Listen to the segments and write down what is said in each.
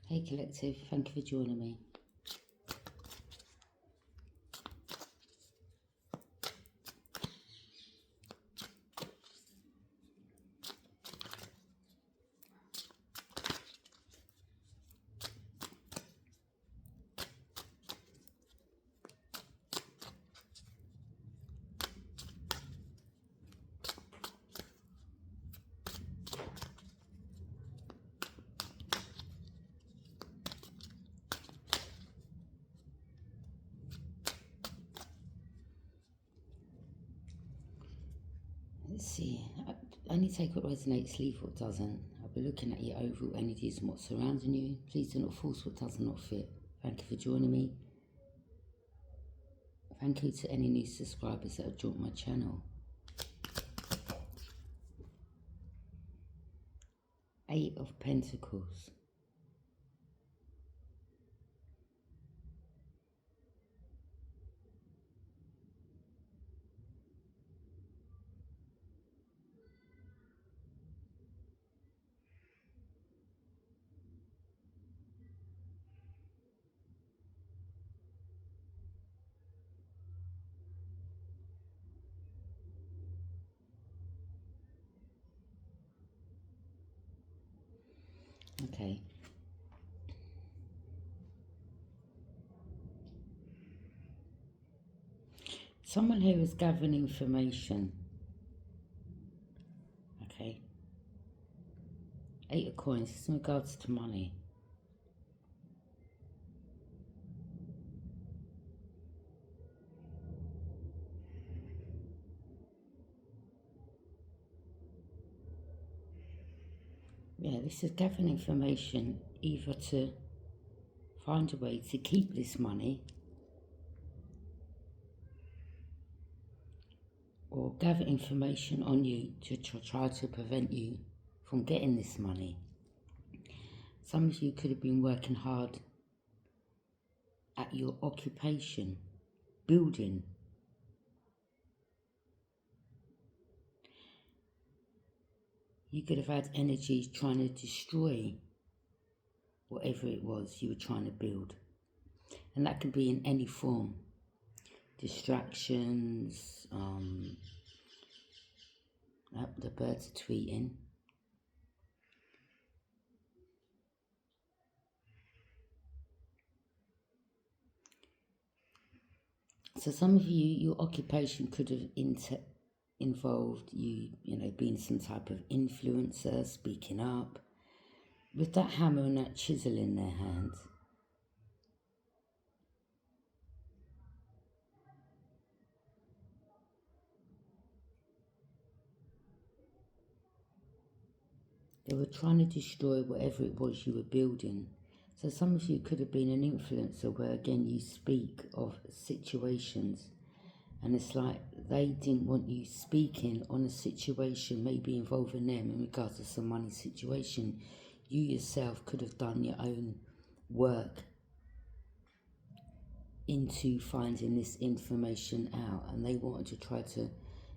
Hey Collective, thank you for joining me. Let's see, only take what resonates, leave what doesn't. I'll be looking at your overall energies and what's surrounding you. Please do not force what does not fit. Thank you for joining me. Thank you to any new subscribers that have joined my channel. 8 of Pentacles. Okay. Someone here is gathering information. Okay. 8 of Coins, this is in regards to money. Yeah, this is gathering information either to find a way to keep this money or gather information on you to try to prevent you from getting this money. Some of you could have been working hard at your occupation, building. You could have had energy trying to destroy whatever it was you were trying to build. And that can be in any form. Distractions, the birds are tweeting. So some of you, your occupation could have involved you know, being some type of influencer, speaking up, with that hammer and that chisel in their hands. They were trying to destroy whatever it was you were building. So some of you could have been an influencer where, again, you speak of situations and it's like they didn't want you speaking on a situation maybe involving them in regards to some money situation. You yourself could have done your own work into finding this information out, and they wanted to try to,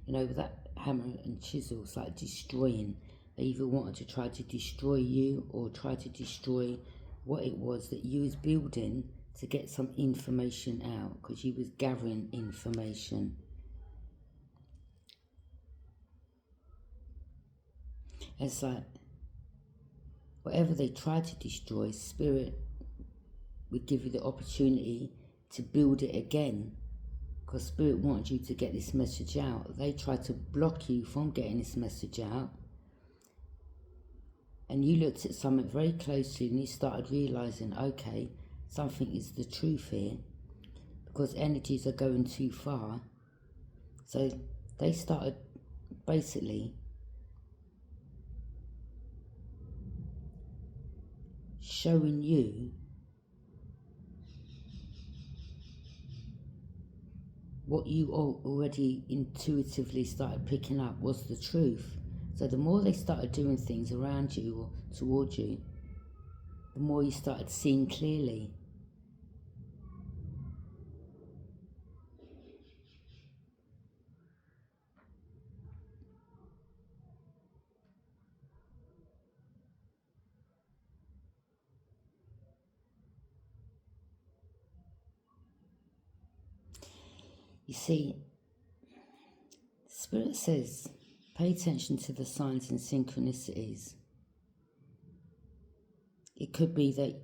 you know, with that hammer and chisel, it's like destroying. They either wanted to try to destroy you or try to destroy what it was that you was building to get some information out, because you was gathering information. It's like whatever they tried to destroy, Spirit would give you the opportunity to build it again, because Spirit wanted you to get this message out. They tried to block you from getting this message out, and you looked at something very closely and you started realizing, okay, something is the truth here, because energies are going too far. So they started basically showing you what you already intuitively started picking up was the truth. So the more they started doing things around you or towards you, the more you started seeing clearly. You see, Spirit says, pay attention to the signs and synchronicities. It could be that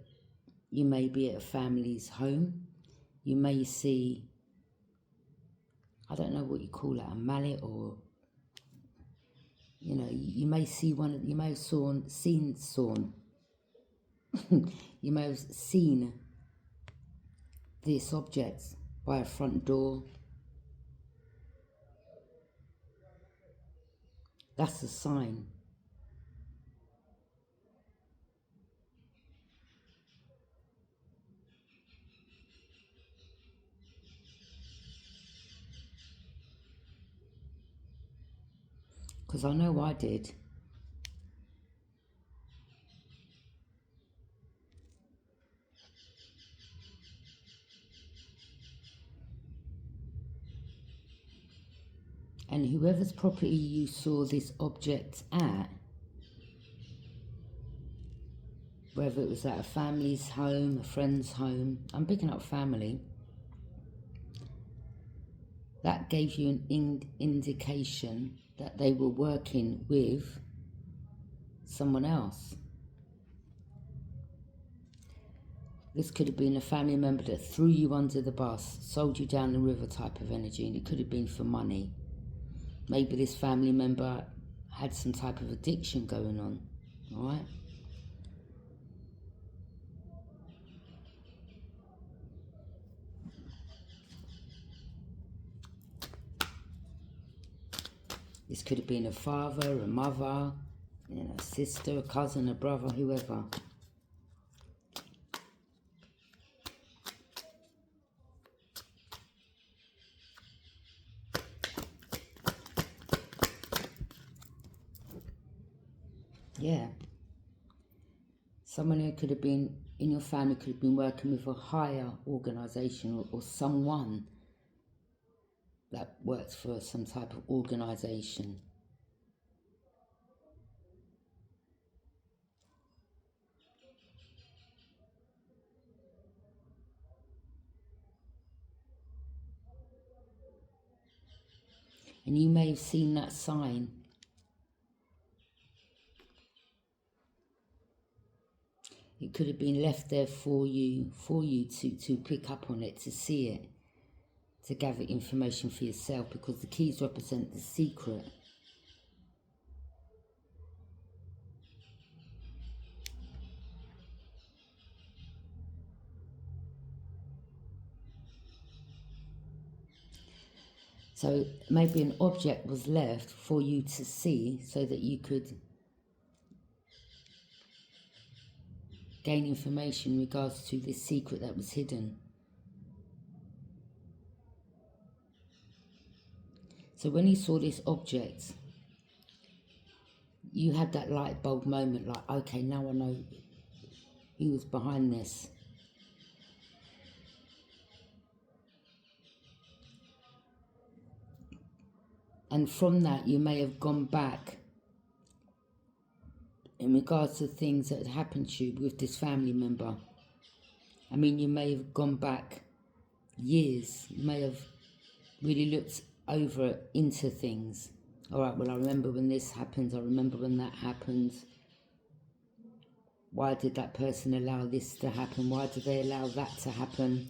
you may be at a family's home. You may see, I don't know what you call it, a mallet, or, you know, you may see one, you may have seen you may have seen this object by a front door. That's a sign. Because I know I did. And whoever's property you saw this object at, whether it was at a family's home, a friend's home, I'm picking up family, that gave you an indication that they were working with someone else. This could have been a family member that threw you under the bus, sold you down the river type of energy, and it could have been for money. Maybe this family member had some type of addiction going on, all right? This could have been a father, a mother, you know, a sister, a cousin, a brother, whoever. Yeah. Someone who could have been, in your family, could have been working with a higher organisation, or someone that works for some type of organisation. And you may have seen that sign. It could have been left there for you to pick up on it, to see it, to gather information for yourself, because the keys represent the secret. So maybe an object was left for you to see so that you could gain information in regards to this secret that was hidden. So when you saw this object, you had that light bulb moment, like, okay, now I know who was behind this. And from that, you may have gone back in regards to things that had happened to you with this family member. I mean, you may have gone back years. You may have really looked over into things. All right, well, I remember when this happened. I remember when that happened. Why did that person allow this to happen? Why did they allow that to happen?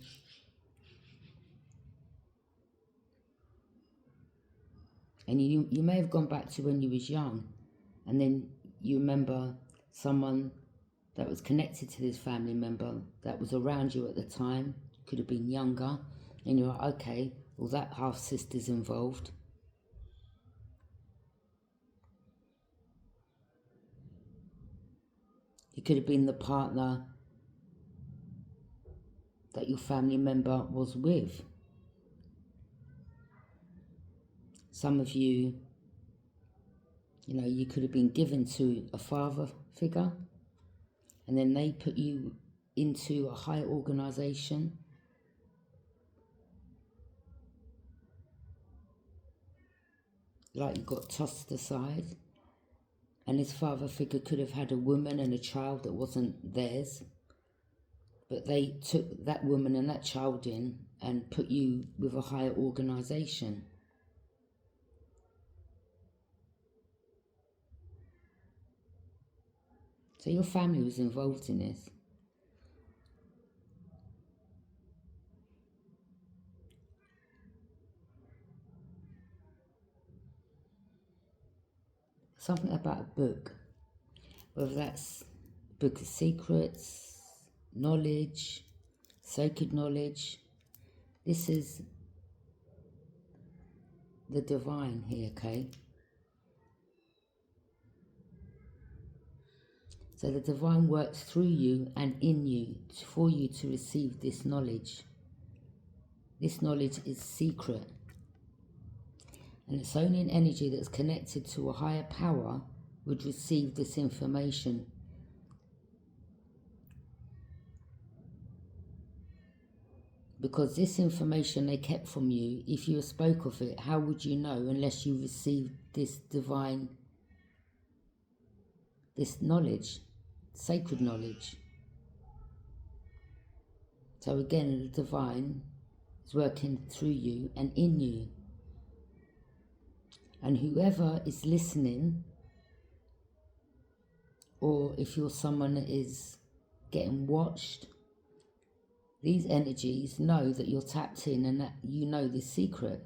And you may have gone back to when you was young, and then you remember someone that was connected to this family member that was around you at the time, could have been younger, and you're like, okay, well, that half-sister's involved. It could have been the partner that your family member was with. Some of you, you know, you could have been given to a father figure, and then they put you into a higher organisation. Like you got tossed aside. And this father figure could have had a woman and a child that wasn't theirs. But they took that woman and that child in and put you with a higher organisation. So your family was involved in this. Something about a book, whether that's a book of secrets, knowledge, sacred knowledge. This is the divine here, okay? So the divine works through you and in you for you to receive this knowledge. This knowledge is secret. And it's only an energy that's connected to a higher power would receive this information. Because this information they kept from you, if you spoke of it, how would you know unless you received this divine, this knowledge, sacred knowledge? So again, the divine is working through you and in you. And whoever is listening, or if you're someone that is getting watched, these energies know that you're tapped in and that you know this secret.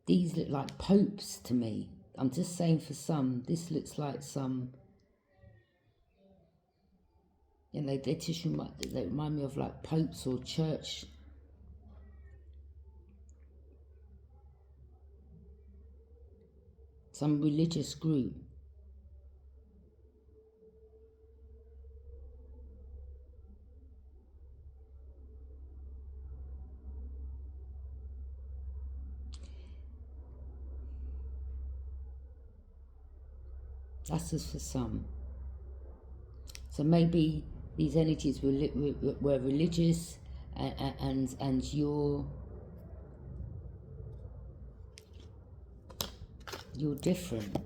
These look like popes to me. I'm just saying for some, this looks like some, you know, they remind me of like popes or church. Some religious group. That's just for some. So maybe these energies were religious, and you're different.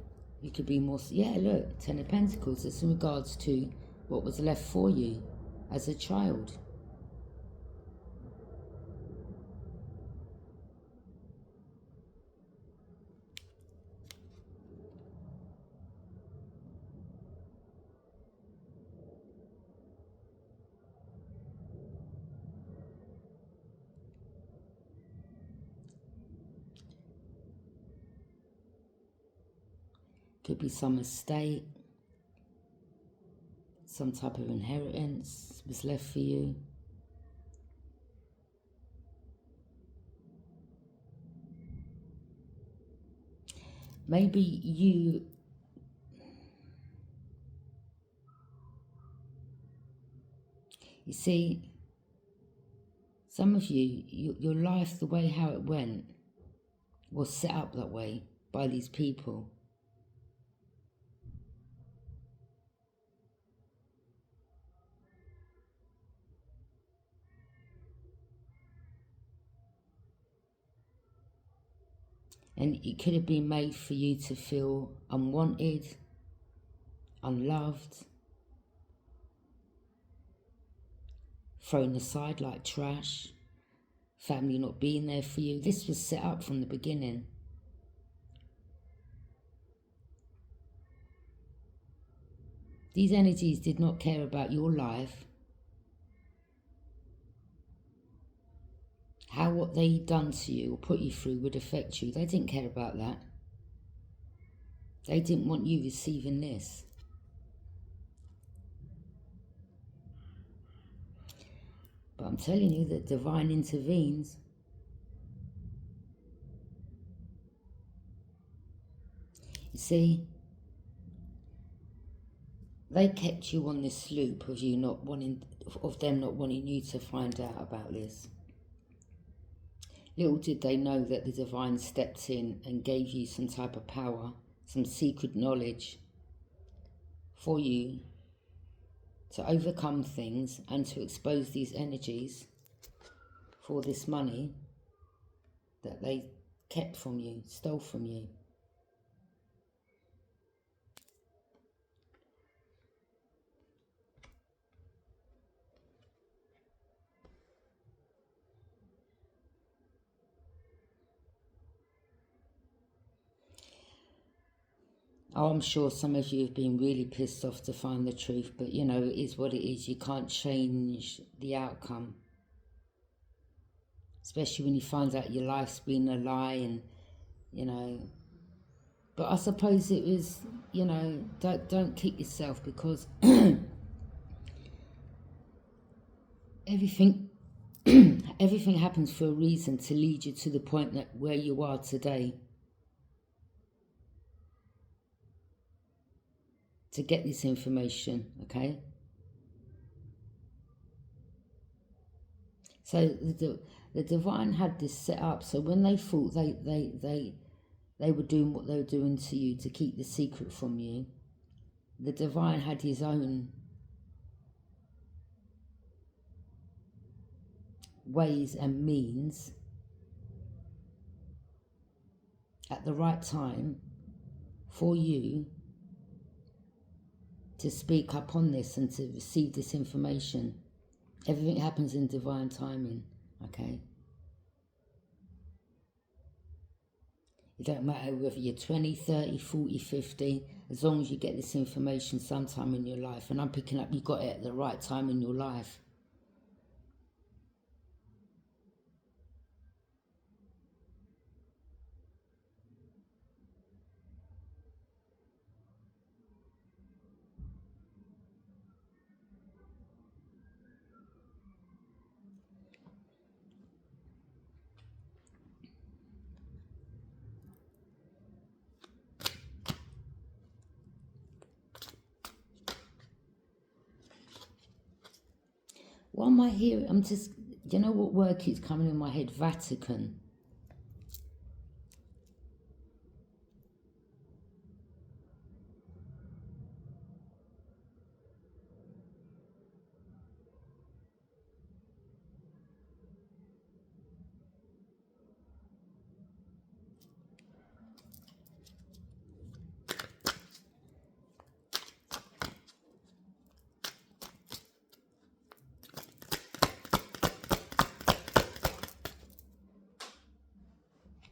You could be more. Yeah, look, Ten of Pentacles. It's in regards to what was left for you as a child. Could be some estate, some type of inheritance was left for you. Maybe you see, some of you, your life, the way how it went, was set up that way by these people. And it could have been made for you to feel unwanted, unloved, thrown aside like trash, family not being there for you. This was set up from the beginning. These energies did not care about your life, how what they done to you or put you through would affect you. They didn't care about that. They didn't want you receiving this. But I'm telling you that divine intervenes. You see, they kept you on this loop of you not wanting, of them not wanting you to find out about this. Little did they know that the divine stepped in and gave you some type of power, some secret knowledge for you to overcome things and to expose these energies for this money that they kept from you, stole from you. Oh, I'm sure some of you have been really pissed off to find the truth, but you know, it is what it is. You can't change the outcome. Especially when you find out your life's been a lie and, you know. But I suppose it was, you know, don't kick yourself, because everything everything happens for a reason, to lead you to the point that where you are today. To get this information, okay? So the divine had this set up, so when they thought they were doing what they were doing to you to keep the secret from you, the divine had his own ways and means at the right time for you to speak up on this and to receive this information. Everything happens in divine timing, okay? It don't matter whether you're 20, 30, 40, 50, as long as you get this information sometime in your life. And I'm picking up you got it at the right time in your life. What am I hearing? I'm just, you know what word keeps coming in my head? Vatican.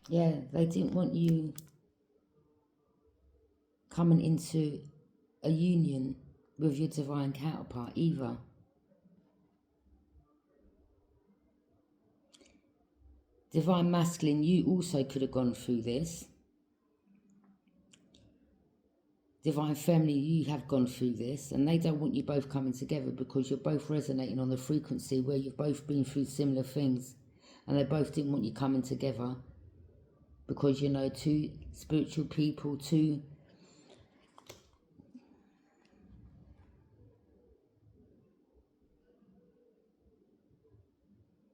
Yeah, they didn't want you coming into a union with your divine counterpart either. Divine masculine, you also could have gone through this. Divine feminine, you have gone through this, and they don't want you both coming together because you're both resonating on the frequency where you've both been through similar things, and they both didn't want you coming together because, you know, two spiritual people, two...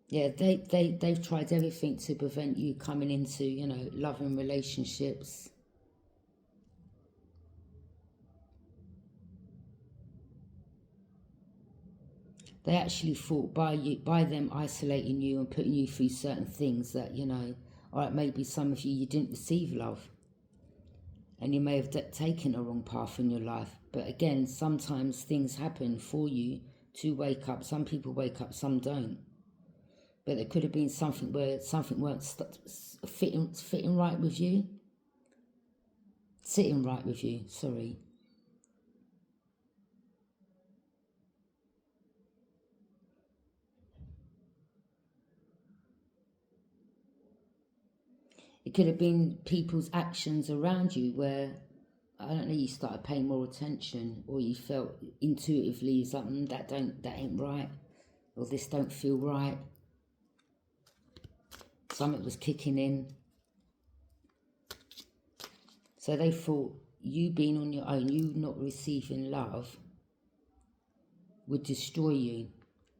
Yeah, they've tried everything to prevent you coming into, you know, loving relationships. They actually thought by them isolating you and putting you through certain things that, you know, all right, maybe some of you didn't receive love. And you may have taken a wrong path in your life. But again, sometimes things happen for you to wake up. Some people wake up, some don't. But there could have been something where something weren't fitting right with you. Sitting right with you, sorry. It could have been people's actions around you where, I don't know, you started paying more attention, or you felt intuitively something that ain't right, or this don't feel right. Something was kicking in. So they thought you being on your own, you not receiving love, would destroy you.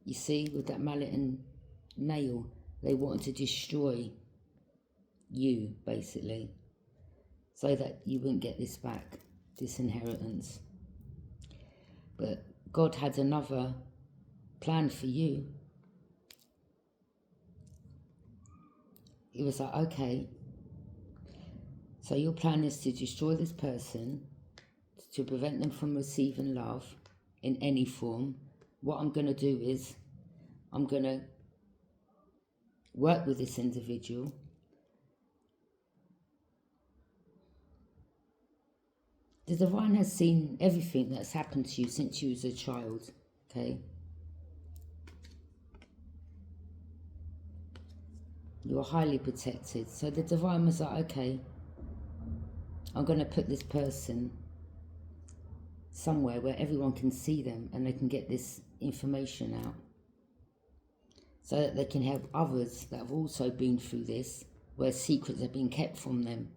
You see, with that mallet and nail, they wanted to destroy you, basically, so that you wouldn't get this back, this inheritance. But God had another plan for you. He was like, okay, so your plan is to destroy this person, to prevent them from receiving love in any form. What I'm going to do is I'm going to work with this individual, The divine has seen everything that's happened to you since you was a child, okay? You were highly protected. So the divine was like, okay, I'm going to put this person somewhere where everyone can see them and they can get this information out, so that they can help others that have also been through this, where secrets have been kept from them.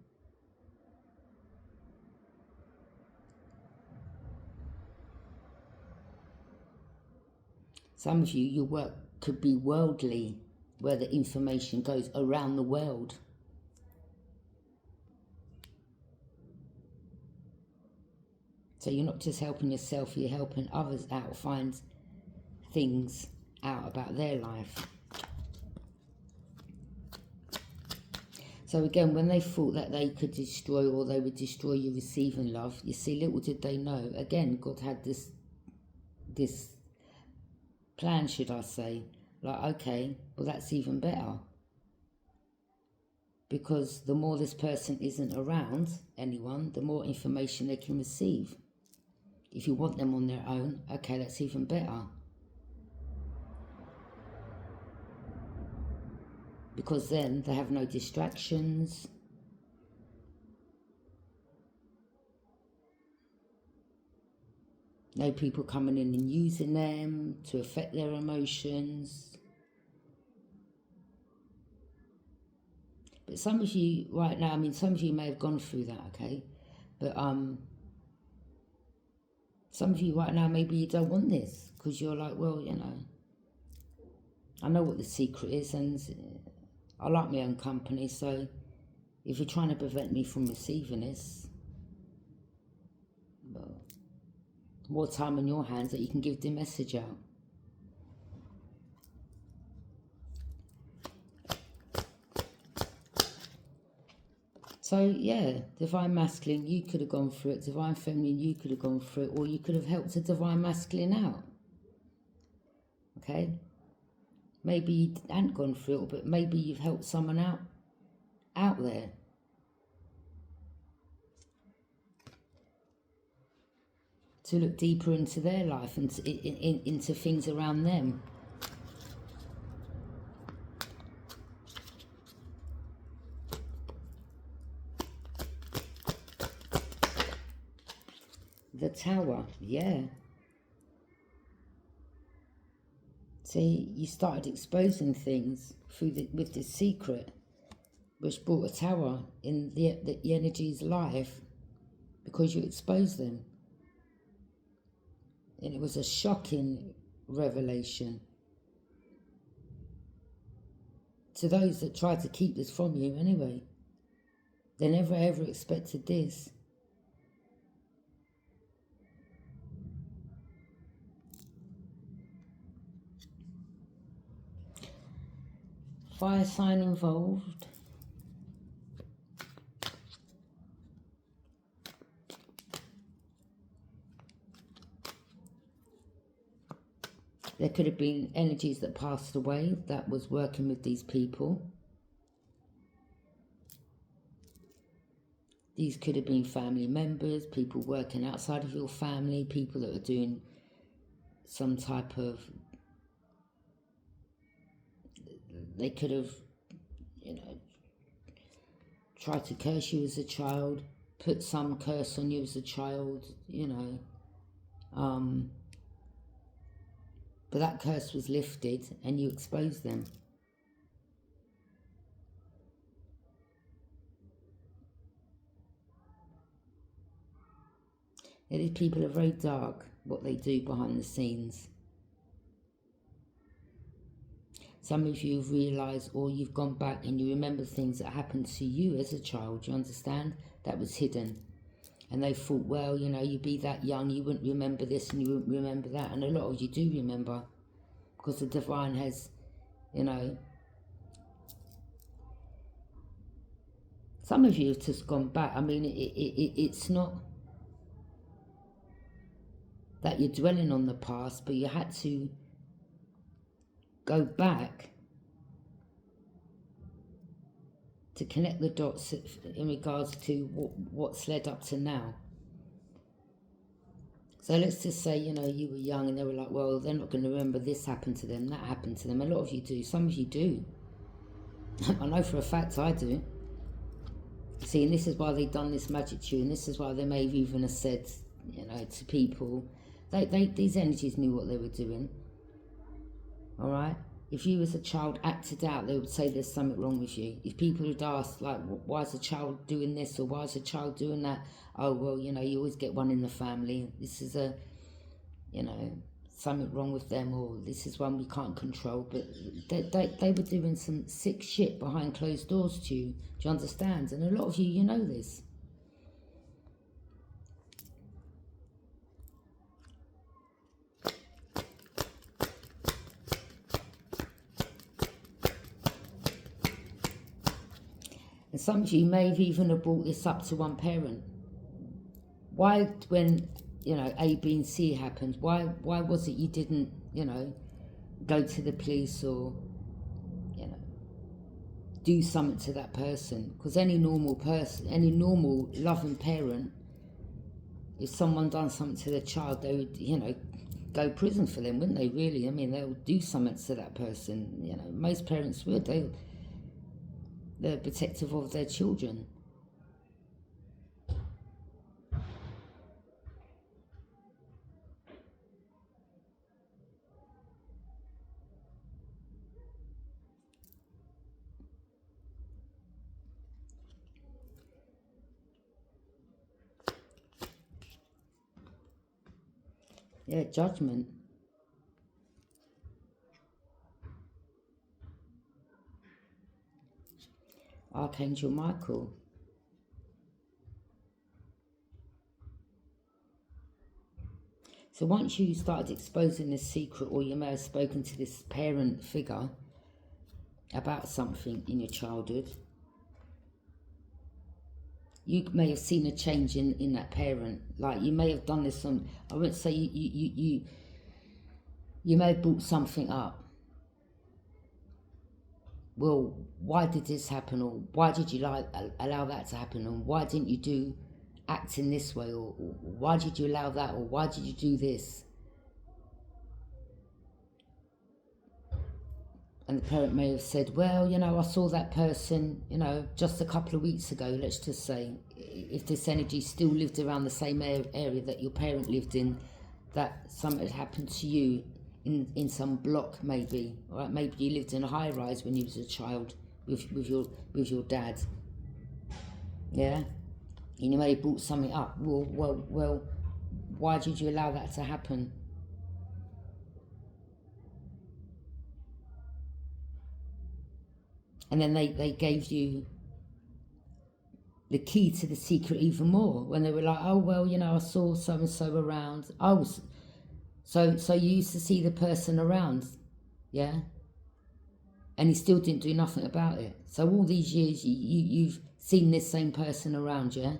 Some of you, your work could be worldly, where the information goes around the world. So you're not just helping yourself, you're helping others out, find things out about their life. So again, when they thought that they could destroy, or they would destroy your receiving love, you see, little did they know, again, God had this plan, should I say, like, okay, well, that's even better. Because the more this person isn't around anyone, the more information they can receive. If you want them on their own, okay, that's even better. Because then they have no distractions. No people coming in and using them to affect their emotions. But some of you right now, I mean, some of you may have gone through that, okay? But some of you right now, maybe you don't want this, because you're like, well, you know, I know what the secret is, and I like my own company, so if you're trying to prevent me from receiving this, well, more time on your hands that you can give the message out. So yeah, divine masculine, you could have gone through it. Divine feminine, you could have gone through it, or you could have helped a divine masculine out. Okay? Maybe you hadn't gone through it, but maybe you've helped someone out there. To look deeper into their life and into things around them. The Tower, yeah. See, you started exposing things with this secret, which brought a tower in the energy's life, because you exposed them. And it was a shocking revelation to those that tried to keep this from you anyway. They never ever expected this. Fire sign involved. There could have been energies that passed away that was working with these people. These could have been family members, people working outside of your family, people that are doing some type of... They could have, you know, tried to curse you as a child, put some curse on you as a child, you know. But that curse was lifted and you exposed them. These people are very dark, what they do behind the scenes. Some of you have realised, or you've gone back and you remember things that happened to you as a child, you understand? That was hidden. And they thought, well, you know, you'd be that young, you wouldn't remember this and you wouldn't remember that. And a lot of you do remember, because the divine has, you know... Some of you have just gone back. I mean, it's not that you're dwelling on the past, but you had to go back to connect the dots in regards to what's led up to now. So let's just say, you know, you were young and they were like, well, they're not going to remember this happened to them, that happened to them. A lot of you do. Some of you do. I know for a fact I do. See, and this is why they've done this magic to you, and this is why they may have even have said, you know, to people, these energies knew what they were doing. All right? If you as a child acted out, they would say there's something wrong with you. If people would ask, like, why is a child doing this or why is a child doing that? Oh, well, you know, you always get one in the family. This is a, you know, something wrong with them, or this is one we can't control. But they were doing some sick shit behind closed doors to you. Do you understand? And a lot of you, you know this. And some of you may have even have brought this up to one parent. Why, when, you know, A, B, and C happened, why was it you didn't, you know, go to the police or, you know, do something to that person? Because any normal person, any normal loving parent, if someone done something to their child, they would, you know, go prison for them, wouldn't they, really? I mean, they would do something to that person. You know, most parents would. They're protective of their children. Yeah, judgment. Archangel Michael. So once you started exposing this secret, or you may have spoken to this parent figure about something in your childhood, you may have seen a change in that parent. Like, you may have done this on, I wouldn't say you may have brought something up. Well, why did this happen? Or why did you allow that to happen? And why didn't you act in this way? Or why did you allow that? Or why did you do this? And the parent may have said, well, you know, I saw that person, you know, just a couple of weeks ago, let's just say. If this energy still lived around the same area that your parent lived in, that something had happened to you in some block, maybe. Right? Maybe you lived in a high-rise when you was a child with your dad. Yeah? And you may have brought something up. Well, why did you allow that to happen? And then they gave you the key to the secret even more, when they were like, oh, well, you know, I saw so-and-so around. So you used to see the person around, yeah? And he still didn't do nothing about it. So all these years, you've seen this same person around, yeah?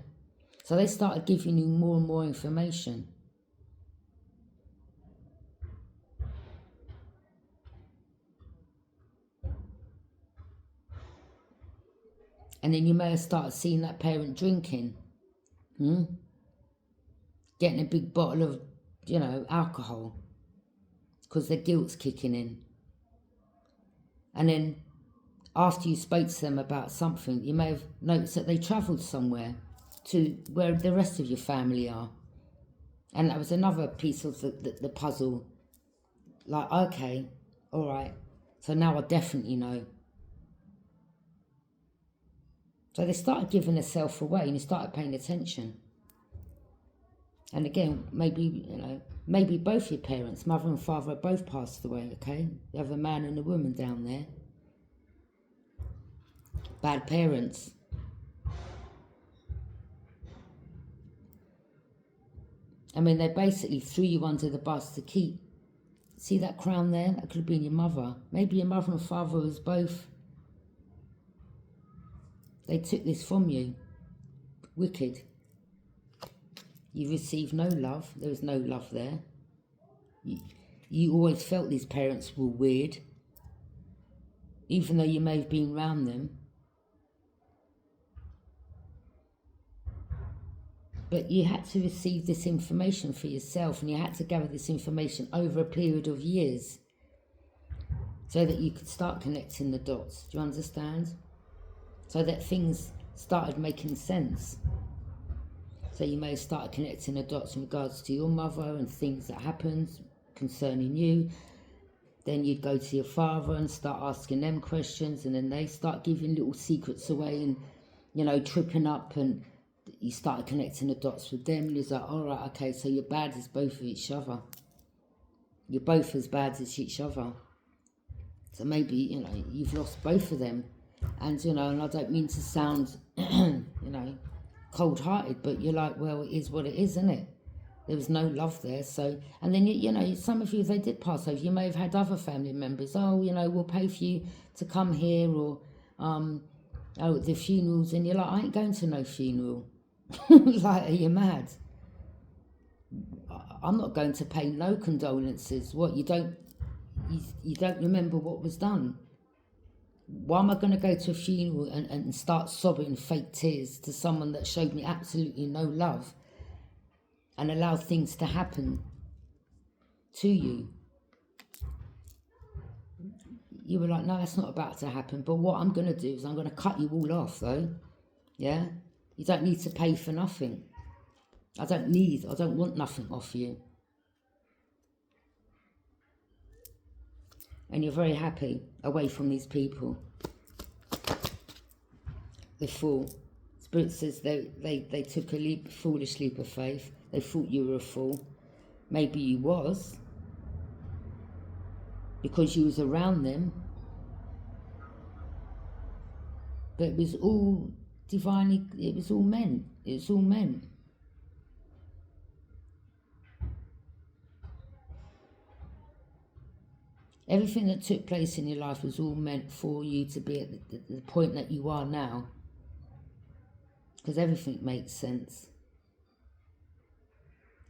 So they started giving you more and more information. And then you may have started seeing that parent drinking. Getting a big bottle of, you know, alcohol. Because their guilt's kicking in. And then after you spoke to them about something, you may have noticed that they travelled somewhere to where the rest of your family are. And that was another piece of the puzzle. Like, okay, all right. So now I definitely know. So they started giving themselves away and you started paying attention. And again, maybe, you know, maybe both your parents, mother and father, have both passed away, okay? You have a man and a woman down there. Bad parents. I mean, they basically threw you under the bus to keep. See that crown there? That could have been your mother. Maybe your mother and father was both. They took this from you. Wicked. You received no love. There was no love there. You always felt these parents were weird. Even though you may have been around them. But you had to receive this information for yourself, and you had to gather this information over a period of years so that you could start connecting the dots. Do you understand? So that things started making sense. So you may have started connecting the dots in regards to your mother and things that happened concerning you. Then you'd go to your father and start asking them questions, and then they start giving little secrets away and, you know, tripping up, and you started connecting the dots with them. And it's like, all right, okay, so you're bad as both of each other. You're both as bad as each other. So maybe, you know, you've lost both of them. And, you know, and I don't mean to sound, you know, cold-hearted, but you're like, well, it is what it is, isn't it? There was no love there. So, and then, you know, some of you, they did pass over. You may have had other family members. Oh, you know, we'll pay for you to come here, or, oh, the funerals. And you're like, I ain't going to no funeral. Like, are you mad? I'm not going to pay no condolences. What, you don't remember what was done? Why am I going to go to a funeral and start sobbing fake tears to someone that showed me absolutely no love and allow things to happen to you? You were like, no, that's not about to happen. But what I'm going to do is I'm going to cut you all off, though. Yeah? You don't need to pay for nothing. I don't want nothing off you. And you're very happy away from these people. The fool. Spirit says they took a foolish leap of faith. They thought you were a fool. Maybe you was, because you was around them. But it was all divinely, it was all meant. It was all meant. Everything that took place in your life was all meant for you to be at the point that you are now. Because everything makes sense.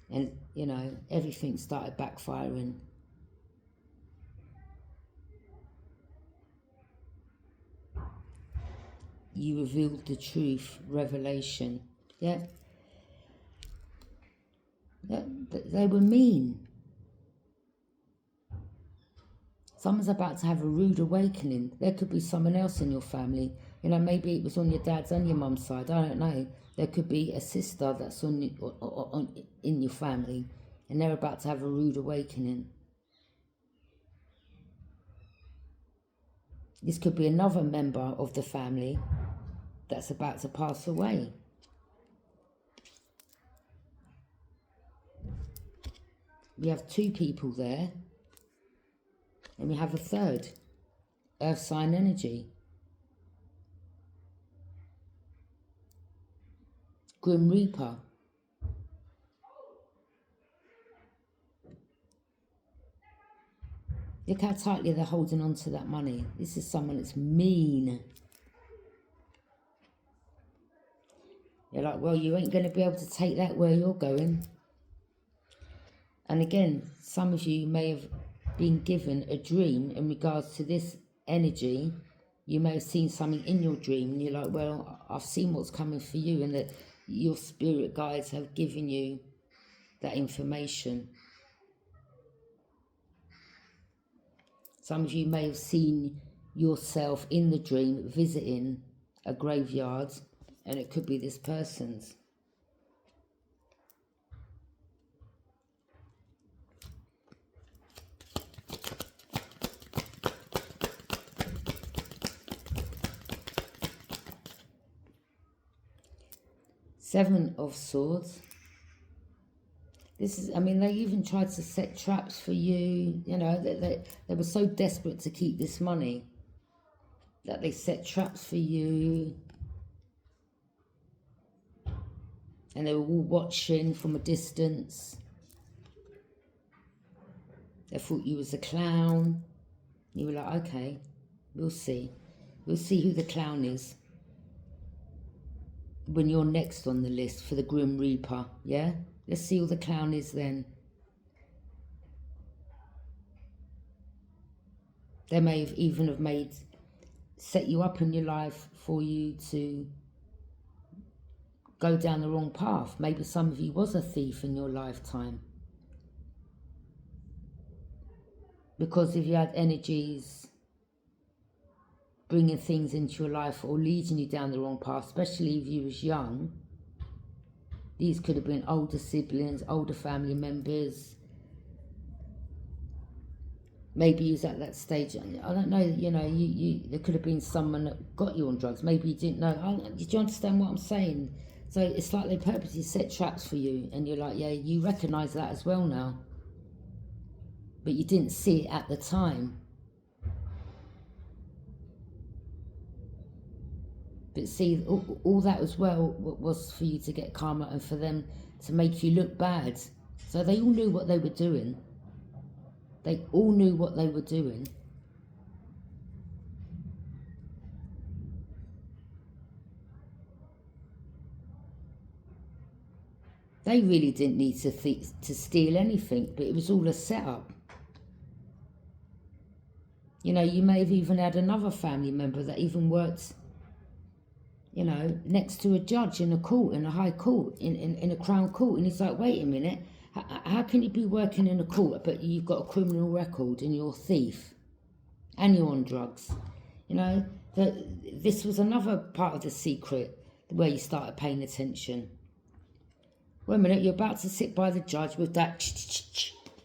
And, you know, everything started backfiring. You revealed the truth, revelation. Yeah. They were mean. Someone's about to have a rude awakening. There could be someone else in your family. You know, maybe it was on your dad's and your mum's side. I don't know. There could be a sister that's in your family, and they're about to have a rude awakening. This could be another member of the family that's about to pass away. We have two people there, and we have a third, earth sign energy. Grim Reaper. Look how tightly they're holding on to that money. This is someone that's mean. You're like, well, you ain't going to be able to take that where you're going. And again, some of you may have been given a dream in regards to this energy. You may have seen something in your dream, and you're like, well, I've seen what's coming for you, and that your spirit guides have given you that information. Some of you may have seen yourself in the dream visiting a graveyard, and it could be this person's. Seven of Swords. This is, I mean, they even tried to set traps for you. You know, they were so desperate to keep this money that they set traps for you. And they were all watching from a distance. They thought you was a clown. You were like, okay, we'll see. We'll see who the clown is when you're next on the list for the Grim Reaper, yeah? Let's see who the clown is then. They may have even set you up in your life for you to go down the wrong path. Maybe some of you was a thief in your lifetime. Because if you had energies bringing things into your life or leading you down the wrong path, especially if you was young, these could have been older siblings, older family members. Maybe you was at that stage, I don't know, you know, there could have been someone that got you on drugs. Maybe you didn't know. Did you understand what I'm saying? So it's like they purposely set traps for you, and you're like, yeah, you recognise that as well now. But you didn't see it at the time. But see, all that as well was for you to get karma and for them to make you look bad. So they all knew what they were doing. They all knew what they were doing. They really didn't need to steal anything, but it was all a setup. You know, you may have even had another family member that even worked, you know, next to a judge in a court, in a high court, in a crown court. And it's like, wait a minute, how can you be working in a court but you've got a criminal record and you're a thief and you're on drugs? You know, this was another part of the secret where you started paying attention. Wait a minute, you're about to sit by the judge with that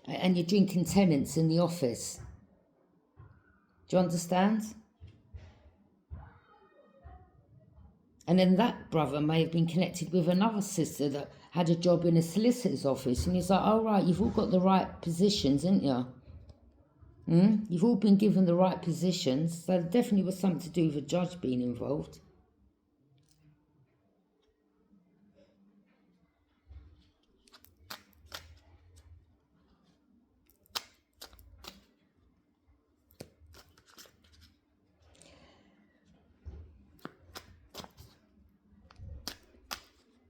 and you're drinking tenants in the office. Do you understand? And then that brother may have been connected with another sister that had a job in a solicitor's office. And he's like, oh, right, you've all got the right positions, haven't you? You've all been given the right positions. So there definitely was something to do with a judge being involved.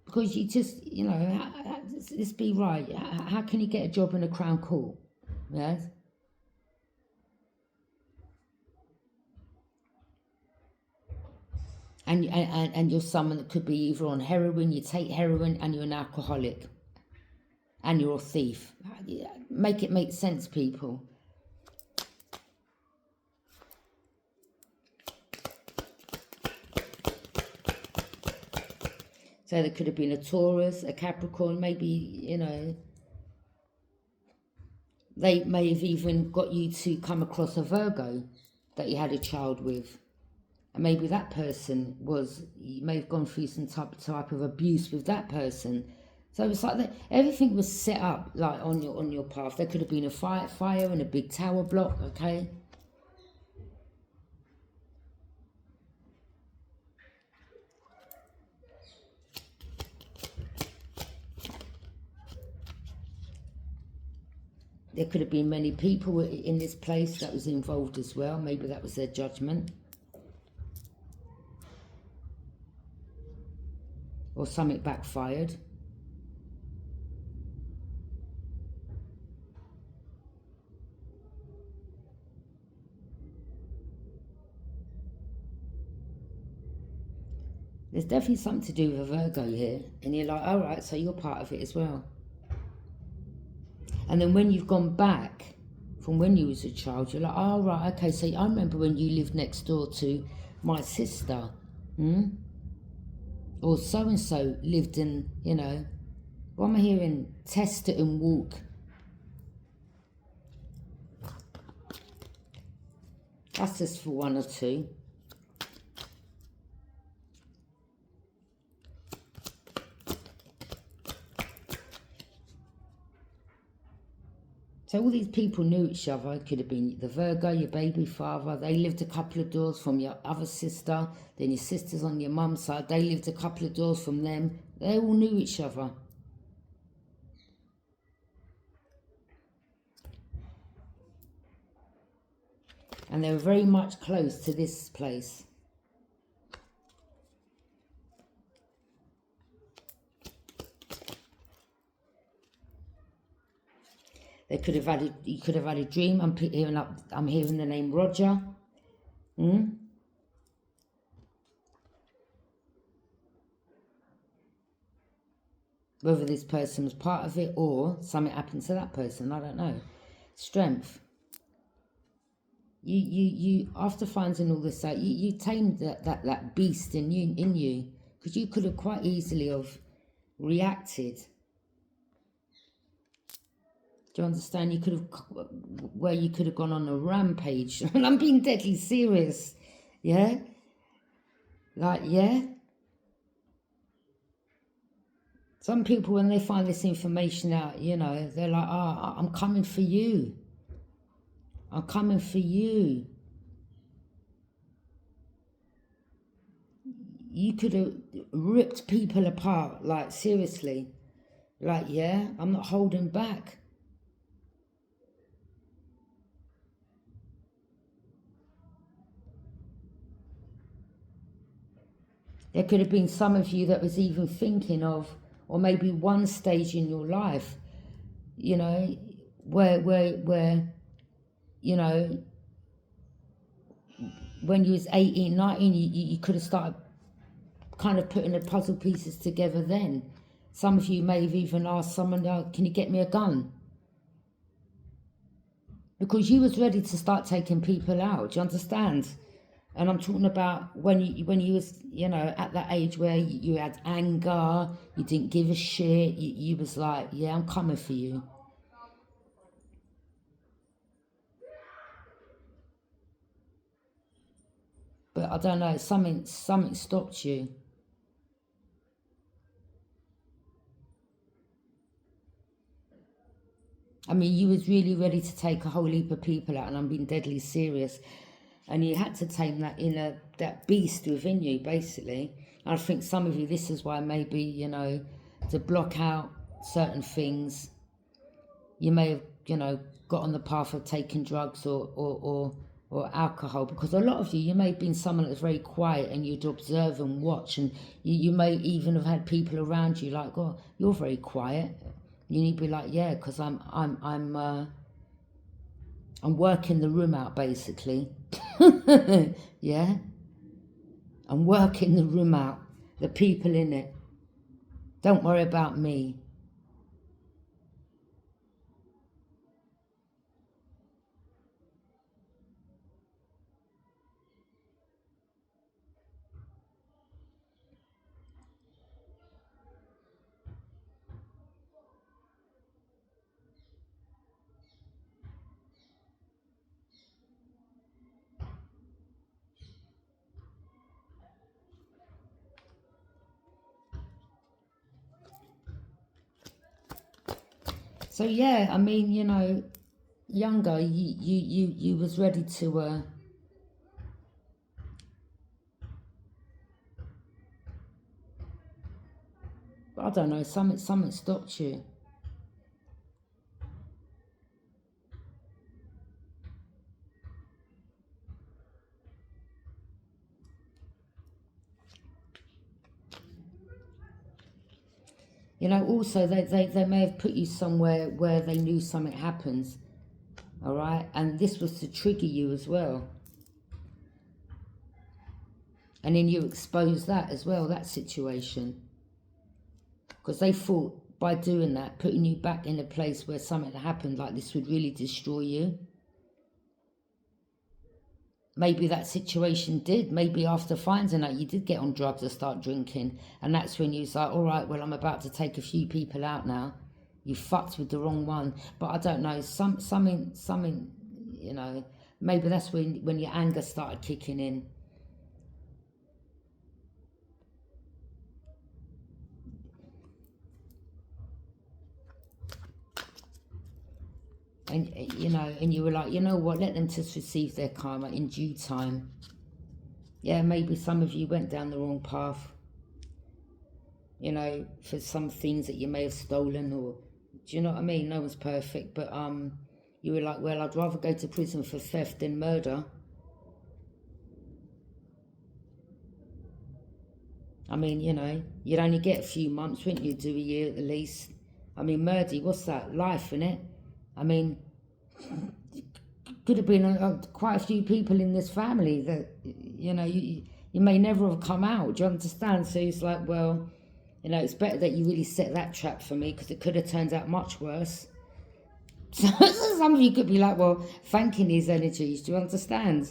Because you just, you know, let's be right. How can you get a job in a Crown Court? Yes? And you're someone that could be either on heroin, you take heroin, and you're an alcoholic. And you're a thief. Make it make sense, people. So there could have been a Taurus, a Capricorn, maybe, you know, they may have even got you to come across a Virgo that you had a child with. And maybe that person was, you may have gone through some type of abuse with that person. So it's like that, everything was set up like on your path. There could have been a fire in a big tower block, okay? There could have been many people in this place that was involved as well. Maybe that was their judgment. Or something backfired. There's definitely something to do with a Virgo here. And you're like, all right, so you're part of it as well. And then when you've gone back from when you was a child, you're like, oh, right, okay, so I remember when you lived next door to my sister. Or so-and-so lived in, you know, what am I hearing? Testerton Walk. That's just for one or two. So all these people knew each other. It could have been the Virgo, your baby father. They lived a couple of doors from your other sister. Then your sisters on your mum's side. They lived a couple of doors from them. They all knew each other. And they were very much close to this place. They could have had you could have had a dream. I'm hearing the name Roger. Whether this person was part of it or something happened to that person, I don't know. Strength. You after finding all this out, you tamed that beast in you, because you could have quite easily have reacted. Do you understand? You could have, where you could have gone on a rampage. And I'm being deadly serious. Yeah? Like, yeah? Some people, when they find this information out, you know, they're like, oh, I'm coming for you. I'm coming for you. You could have ripped people apart, like, seriously. Like, yeah, I'm not holding back. There could have been some of you that was even thinking of, or maybe one stage in your life, you know, where you know, when you was 18, 19, you could have started kind of putting the puzzle pieces together then. Some of you may have even asked someone, oh, can you get me a gun? Because you was ready to start taking people out, do you understand? And I'm talking about when you was, you know, at that age where you had anger, you didn't give a shit, you was like, yeah, I'm coming for you. But I don't know, something stopped you. I mean, you was really ready to take a whole heap of people out, and I'm being deadly serious. And you had to tame that beast within you, basically. And I think some of you, this is why maybe, you know, to block out certain things, you may have, you know, got on the path of taking drugs or alcohol, because a lot of you may have been someone that's very quiet and you'd observe and watch, and you may even have had people around you like, oh, you're very quiet. You need to be like, yeah, because I'm working the room out, basically. Yeah, I'm working the room out, the people in it. Don't worry about me. So yeah, I mean, you know, younger, you was ready to I don't know, something stopped you. You know, also they may have put you somewhere where they knew something happens, all right, and this was to trigger you as well. And then you expose that as well, that situation. Because they thought by doing that, putting you back in a place where something happened like this would really destroy you. Maybe that situation did. Maybe after finding out you did get on drugs or start drinking, and that's when you was like, all right, well, I'm about to take a few people out now. You fucked with the wrong one. But I don't know, something, you know, maybe that's when your anger started kicking in. And, you know, and you were like, you know what, let them just receive their karma in due time. Yeah, maybe some of you went down the wrong path, you know, for some things that you may have stolen, or, do you know what I mean? No one's perfect, but you were like, well, I'd rather go to prison for theft than murder. I mean, you know, you'd only get a few months, wouldn't you? Do a year at the least. I mean, murder, what's that? Life, innit? I mean, could have been quite a few people in this family that, you know, you may never have come out. Do you understand? So it's like, well, You know, it's better that you really set that trap for me, because it could have turned out much worse. So some of you could be like, well, thanking these energies, do you understand?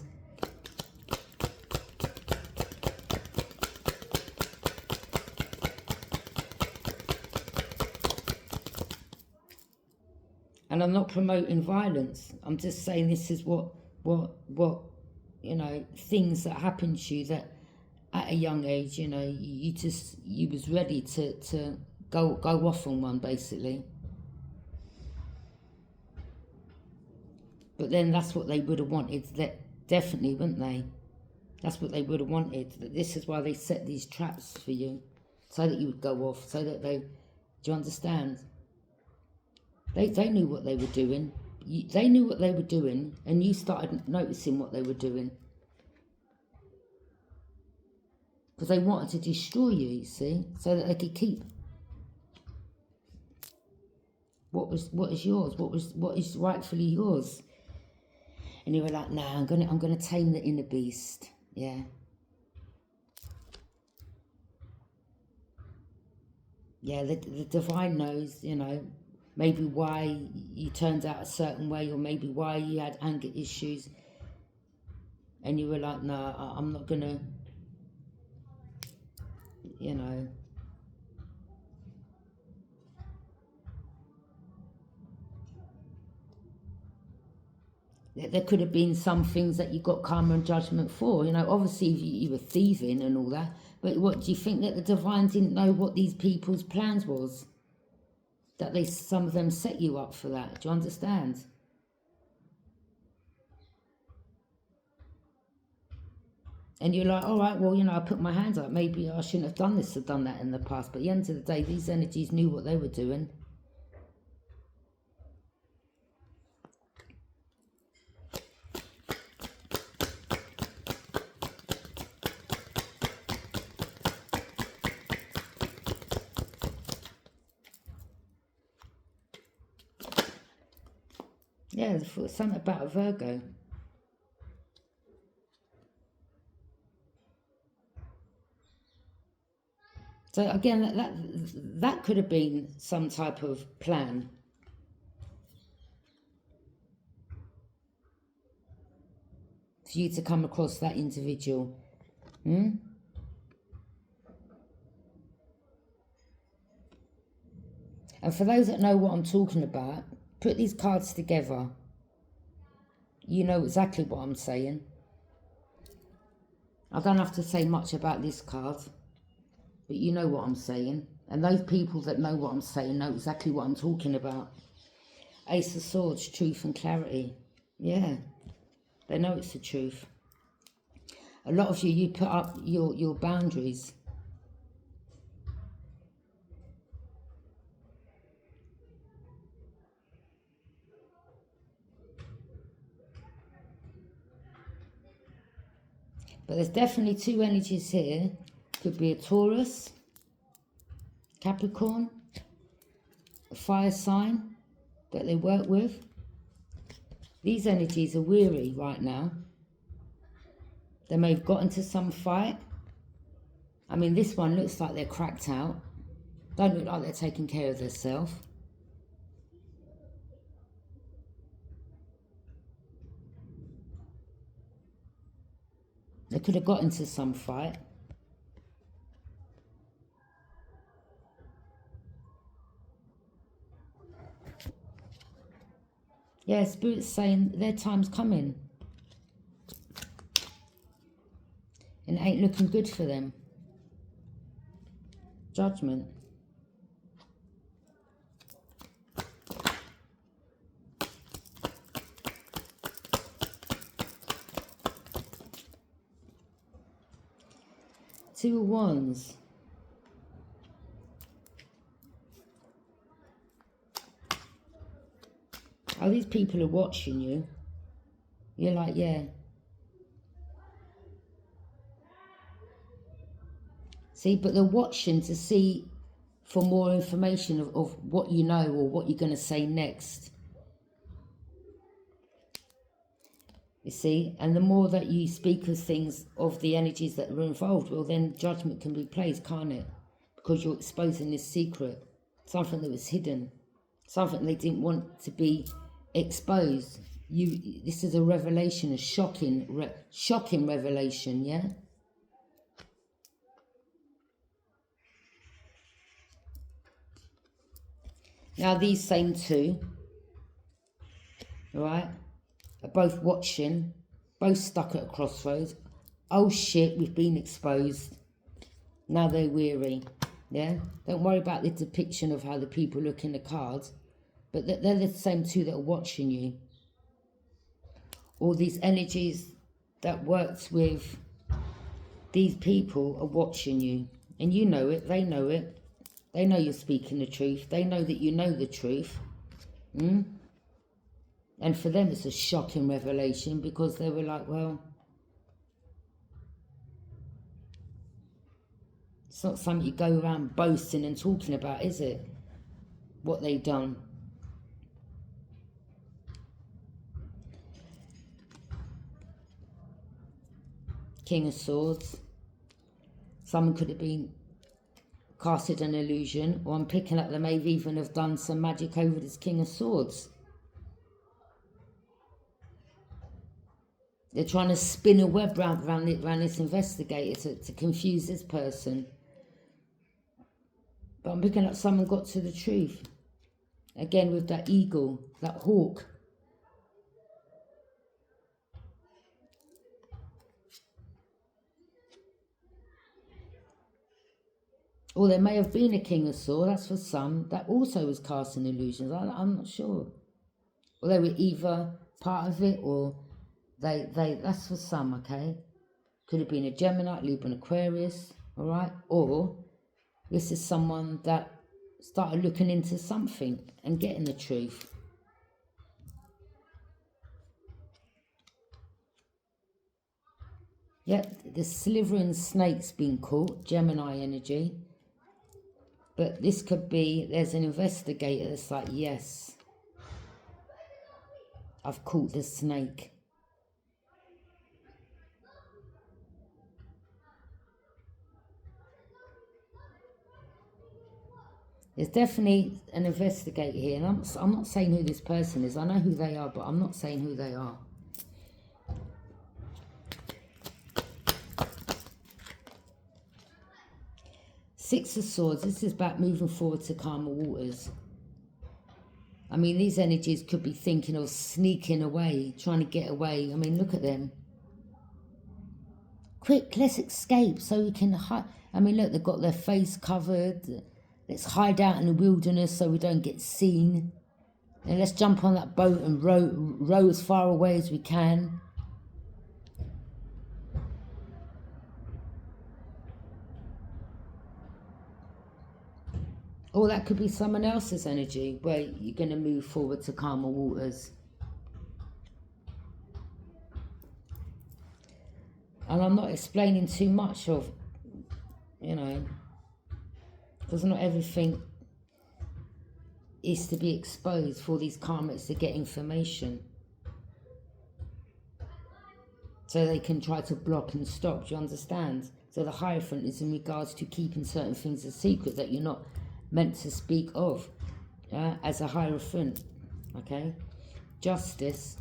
And I'm not promoting violence. I'm just saying this is what, you know, things that happen to you that at a young age, you know, you was ready to go off on one, basically. But then that's what they would have wanted, that definitely, wouldn't they? That's what they would have wanted. This is why they set these traps for you, so that you would go off, so that they, do you understand? They knew what they were doing. They knew what they were doing, and you started noticing what they were doing. Because they wanted to destroy you, you see, so that they could keep what is yours, what is rightfully yours. And you were like, nah, I'm gonna tame the inner beast. Yeah. Yeah, the divine knows, you know, maybe why you turned out a certain way, or maybe why you had anger issues, and you were like, no, I'm not gonna, you know. There could have been some things that you got karma and judgment for, you know. Obviously you were thieving and all that, but what, do you think that the divine didn't know what these people's plans was? That some of them set you up for that, do you understand? And you're like, all right, well, you know, I put my hands up. Maybe I shouldn't have done this or done that in the past. But at the end of the day, these energies knew what they were doing. Yeah, there's something about a Virgo. So again, that could have been some type of plan. For you to come across that individual. And for those that know what I'm talking about, put these cards together. You know exactly what I'm saying. I don't have to say much about this card, but you know what I'm saying. And those people that know what I'm saying know exactly what I'm talking about. Ace of Swords, truth and clarity. Yeah, they know it's the truth. A lot of you put up your boundaries. But there's definitely two energies here. Could be a Taurus, Capricorn, a fire sign that they work with. These energies are weary right now. They may have got into some fight. I mean, this one looks like they're cracked out. Don't look like they're taking care of themselves. They could have got into some fight. Yeah, Spirit's saying their time's coming. And it ain't looking good for them. Judgment. Two of Wands. Oh, these people are watching you. You're like, yeah. See, but they're watching to see for more information of what you know or what you're going to say next. You see, and the more that you speak of things, of the energies that are involved, well, then judgment can be placed, can't it? because you're exposing this secret, something that was hidden, something they didn't want to be exposed. This is a revelation, a shocking revelation, yeah? Now these same two, all right, are both watching, both stuck at a crossroads. Oh shit, we've been exposed. Now they're weary, yeah? Don't worry about the depiction of how the people look in the cards, but they're the same two that are watching you. All these energies that worked with these people are watching you. And you know it, they know it. They know you're speaking the truth. They know that you know the truth. And for them it's a shocking revelation, because they were like, well, it's not something you go around boasting and talking about, is it? What they done. King of Swords. Someone could have been casted an illusion, or I'm picking up they may even have done some magic over this King of Swords. They're trying to spin a web around this investigator to confuse this person. But I'm picking up someone got to the truth. Again with that eagle, that hawk. Or there may have been a King of Swords, that's for some, that also was casting illusions. I'm not sure. Or they were either part of it, or that's for some, okay? Could have been a Gemini, Libra, Aquarius, all right? Or this is someone that started looking into something and getting the truth. Yep, the slithering snake's been caught, Gemini energy. But this could be, there's an investigator that's like, yes, I've caught the snake. There's definitely an investigator here, and I'm not saying who this person is. I know who they are, but I'm not saying who they are. Six of Swords, this is about moving forward to calmer waters. I mean, these energies could be thinking of sneaking away, trying to get away. I mean, look at them. Quick, let's escape so we can hide. I mean, look, they've got their face covered. Let's hide out in the wilderness so we don't get seen. And let's jump on that boat and row as far away as we can. Or that could be someone else's energy, where you're going to move forward to calmer waters. And I'm not explaining too much of, you know, because not everything is to be exposed for these karmics to get information. So they can try to block and stop, do you understand? So the Hierophant is in regards to keeping certain things a secret that you're not meant to speak of, as a Hierophant, okay? Justice.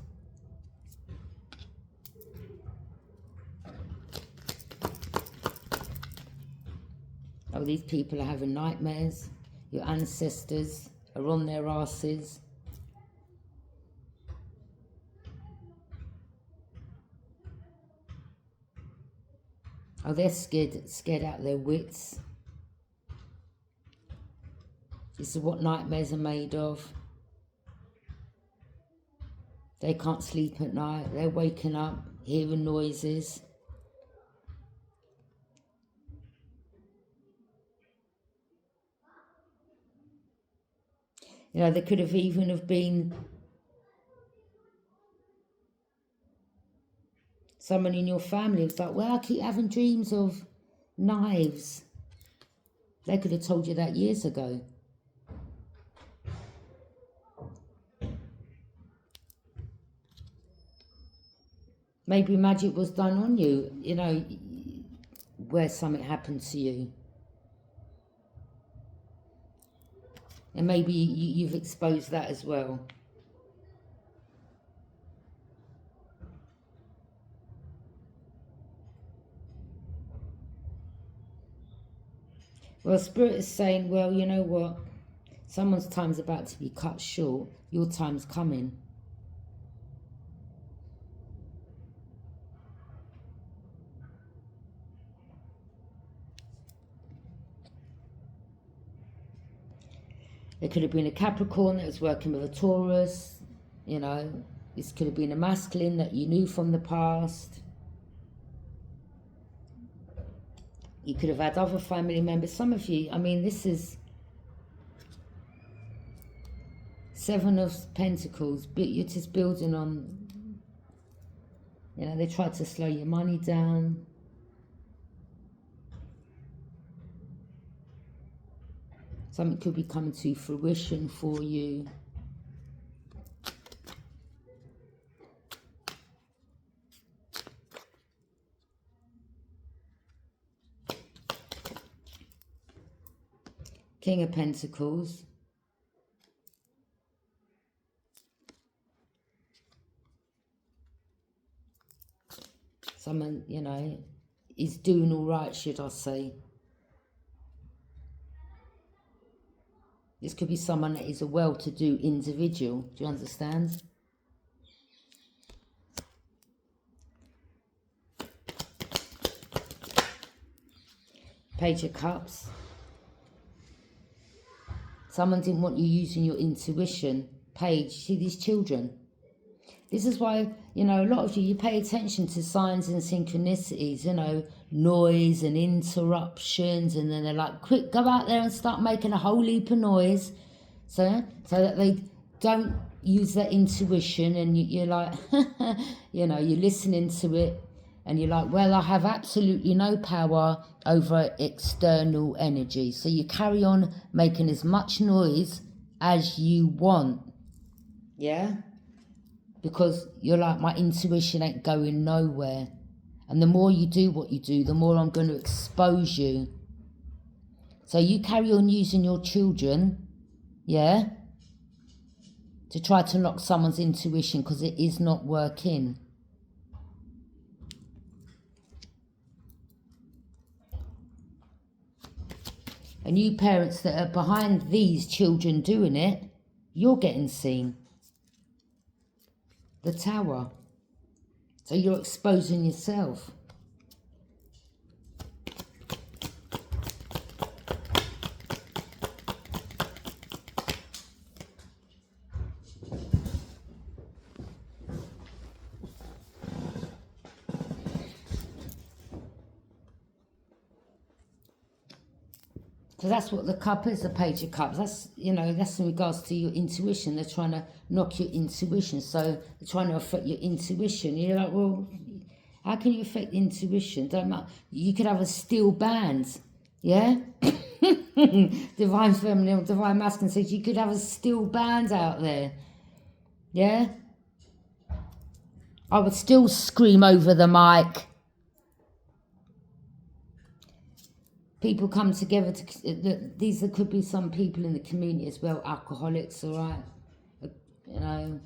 Oh, these people are having nightmares. Your ancestors are on their asses. Oh, they're scared out of their wits. This is what nightmares are made of. They can't sleep at night. They're waking up, hearing noises. You know, there could have even have been someone in your family who's like, well, I keep having dreams of knives. They could have told you that years ago. Maybe magic was done on you, you know, where something happened to you. And maybe you've exposed that as well. Well, Spirit is saying, well, you know what? Someone's time's about to be cut short. Your time's coming. It could have been a Capricorn that was working with a Taurus. You know, this could have been a masculine that you knew from the past. You could have had other family members. Some of you, I mean, this is Seven of Pentacles. You're just building on, you know, they tried to slow your money down. Something could be coming to fruition for you. King of Pentacles. Someone, you know, is doing all right, should I say. This could be someone that is a well-to-do individual. Do you understand? Page of Cups. Someone didn't want you using your intuition. Page, see these children? This is why, you know, a lot of you pay attention to signs and synchronicities, you know, noise and interruptions, and then they're like, quick, go out there and start making a whole heap of noise, so that they don't use their intuition, and you're like, you know, you're listening to it, and you're like, well, I have absolutely no power over external energy, so you carry on making as much noise as you want, yeah? Because you're like, my intuition ain't going nowhere. And the more you do what you do, the more I'm going to expose you. So you carry on using your children, yeah, to try to knock someone's intuition, because it is not working. And you parents that are behind these children doing it, you're getting seen. The Tower. So you're exposing yourself. So that's what the cup is, the Page of Cups. That's, you know, that's in regards to your intuition. They're trying to knock your intuition. So they're trying to affect your intuition. You're like, well, how can you affect intuition? Don't matter. You could have a steel band, yeah? Divine Feminine, Divine Masculine says you could have a steel band out there, yeah? I would still scream over the mic. People come together to, these could be some people in the community as well, alcoholics, all right? You know,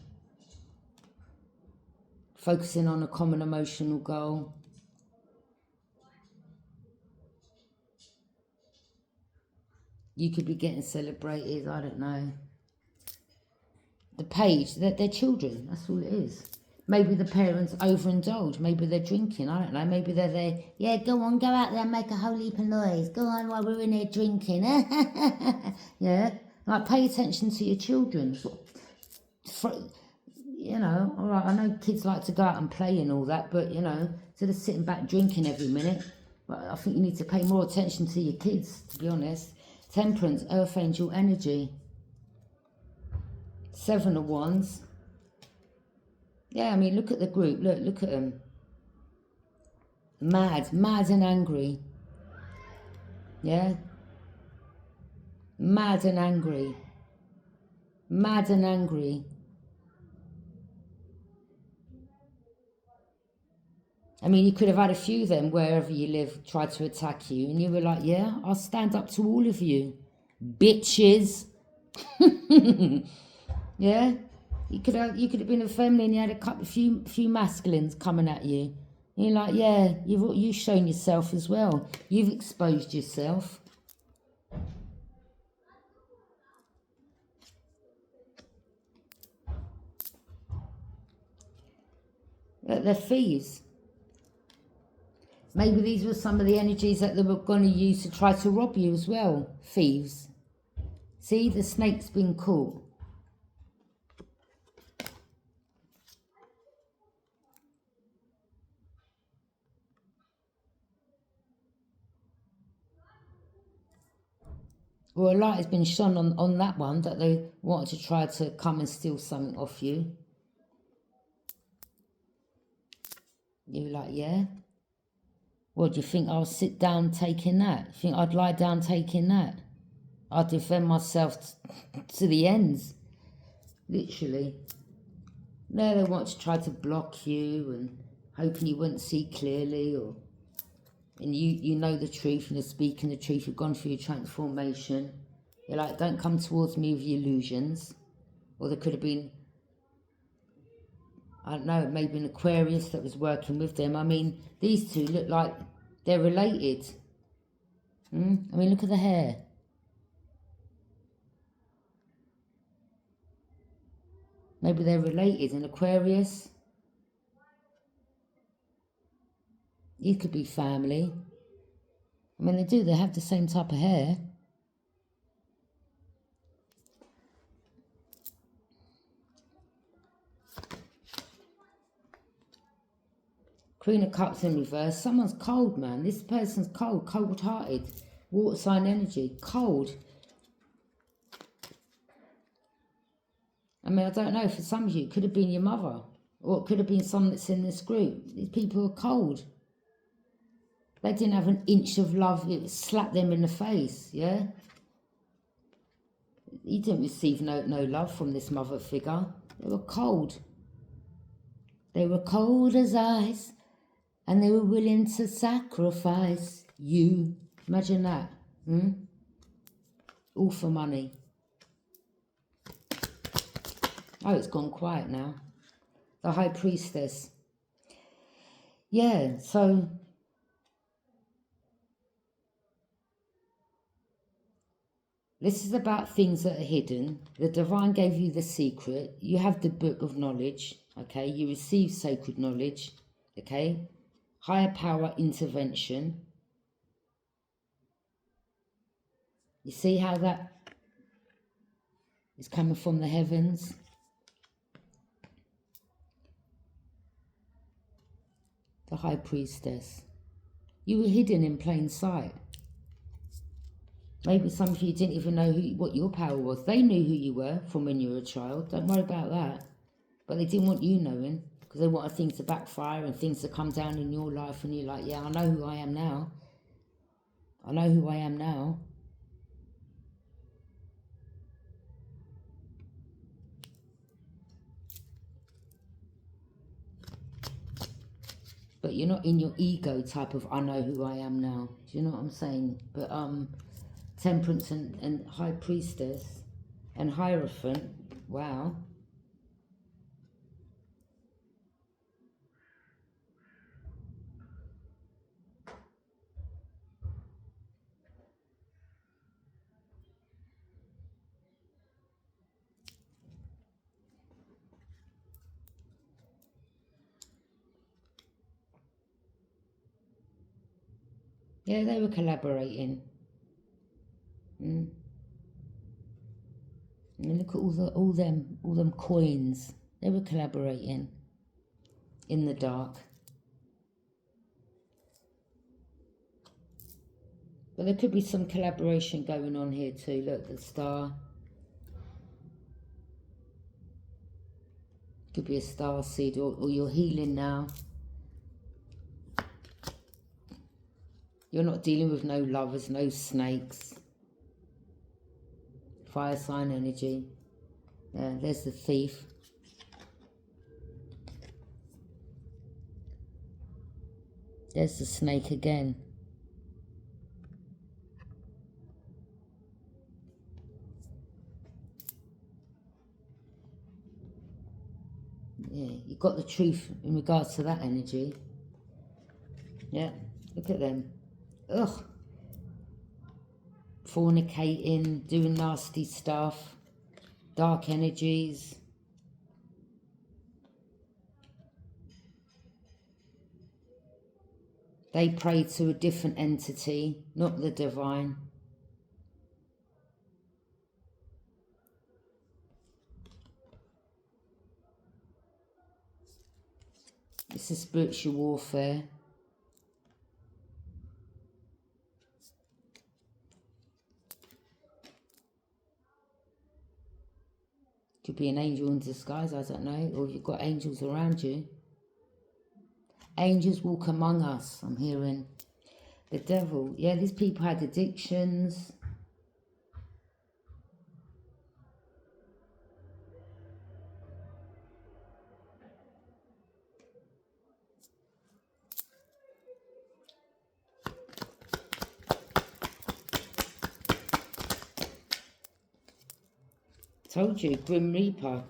focusing on a common emotional goal. You could be getting celebrated, I don't know. The Page, they're children, that's all it is. Maybe the parents overindulge, maybe they're drinking, I don't know, maybe they're there, yeah, go on, go out there and make a whole heap of noise, go on while we're in here drinking, yeah, like pay attention to your children. You know, all right, I know kids like to go out and play and all that, but, you know, instead of sitting back drinking every minute, but I think you need to pay more attention to your kids, to be honest. Temperance, Earth Angel energy. Seven of Wands. Yeah, I mean, look at the group. Look at them. Mad and angry. Yeah? Mad and angry. Mad and angry. I mean, you could have had a few of them wherever you live try to attack you, and you were like, yeah, I'll stand up to all of you. Bitches. Yeah? You could have been a feminine, you had few masculines coming at you. And you're like, yeah, you've shown yourself as well. You've exposed yourself. They're thieves. Maybe these were some of the energies that they were going to use to try to rob you as well. Thieves. See, the snake's been caught. Well, a light has been shone on that one, that they wanted to try to come and steal something off you. You're like, yeah? What, do you think I'll sit down taking that? You think I'd lie down taking that? I'd defend myself to the ends. Literally. No, they want to try to block you and hoping you wouldn't see clearly, and you know the truth and you're speaking the truth. You've gone through your transformation. You're like, don't come towards me with your illusions. Or there could have been, I don't know, maybe an Aquarius that was working with them. I mean, these two look like they're related. I mean, look at the hair. Maybe they're related. An Aquarius. You could be family. I mean, they have the same type of hair. Queen of Cups in reverse. Someone's cold, man. This person's cold, cold-hearted. Water sign energy, cold. I mean, I don't know. For some of you, it could have been your mother. Or it could have been someone that's in this group. These people are cold. They didn't have an inch of love. It slapped them in the face, yeah? You didn't receive no love from this mother figure. They were cold. They were cold as ice. And they were willing to sacrifice you. Imagine that. All for money. Oh, it's gone quiet now. The High Priestess. Yeah, so this is about things that are hidden. The divine gave you the secret. You have the book of knowledge, okay? You receive sacred knowledge, okay? Higher power intervention. You see how that is coming from the heavens? The High Priestess. You were hidden in plain sight. Maybe some of you didn't even know what your power was. They knew who you were from when you were a child. Don't worry about that. But they didn't want you knowing, because they wanted things to backfire and things to come down in your life. And you're like, yeah, I know who I am now. I know who I am now. But you're not in your ego type of, I know who I am now. Do you know what I'm saying? But Temperance and High Priestess and Hierophant, wow. Yeah, they were collaborating. And look at all them coins. They were collaborating in the dark. But there could be some collaboration going on here too. Look, the star. Could be a star seed, or you're healing now. You're not dealing with no lovers, no snakes. Fire sign energy. There's the thief. There's the snake again. Yeah, you got the truth in regards to that energy. Yeah, look at them. Ugh. Fornicating, doing nasty stuff, dark energies. They pray to a different entity, not the divine. It's a spiritual warfare. Could be an angel in disguise, I don't know. Or you've got angels around you. Angels walk among us, I'm hearing. The devil. Yeah, these people had addictions. Told you, Grim Reaper.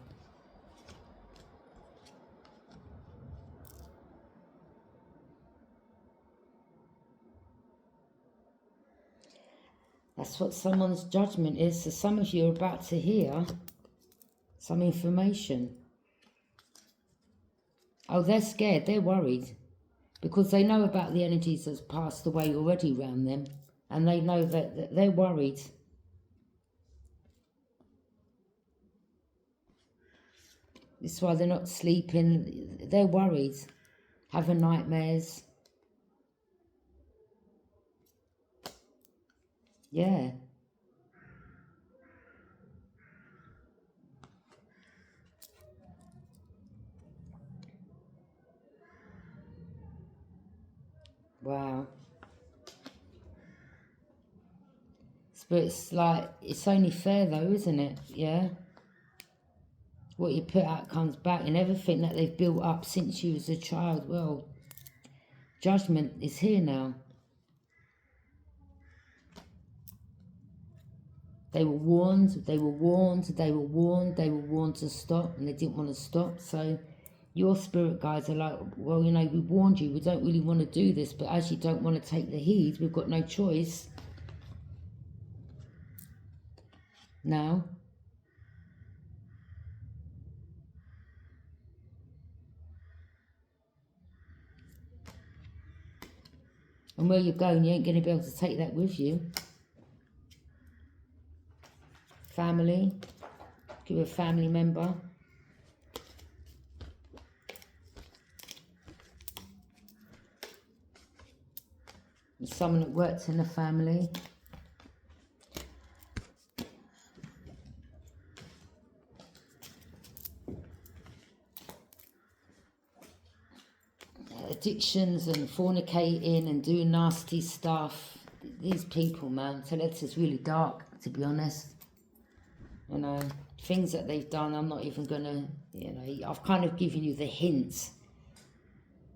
That's what someone's judgment is. So some of you are about to hear some information. Oh, they're scared. They're worried. Because they know about the energies that's passed away already around them. And they know that they're worried. That's why they're not sleeping. They're worried. Having nightmares. Yeah. Wow. But it's like, it's only fair though, isn't it? Yeah. What you put out comes back, and everything that they've built up since you was a child, well, judgment is here now. They were warned, they were warned, they were warned, they were warned to stop, and they didn't want to stop. So your spirit guides are like, well, you know, we warned you, we don't really want to do this, but as you don't want to take the heed, we've got no choice now. And where you're going, you ain't going to be able to take that with you. Family, give a family member. Someone that works in the family. Addictions and fornicating and doing nasty stuff. These people, man, so that's just really dark, to be honest. You know, things that they've done, I'm not even gonna, you know, I've kind of given you the hints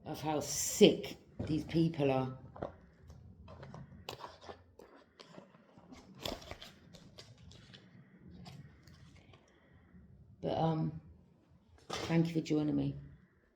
of how sick these people are. But thank you for joining me.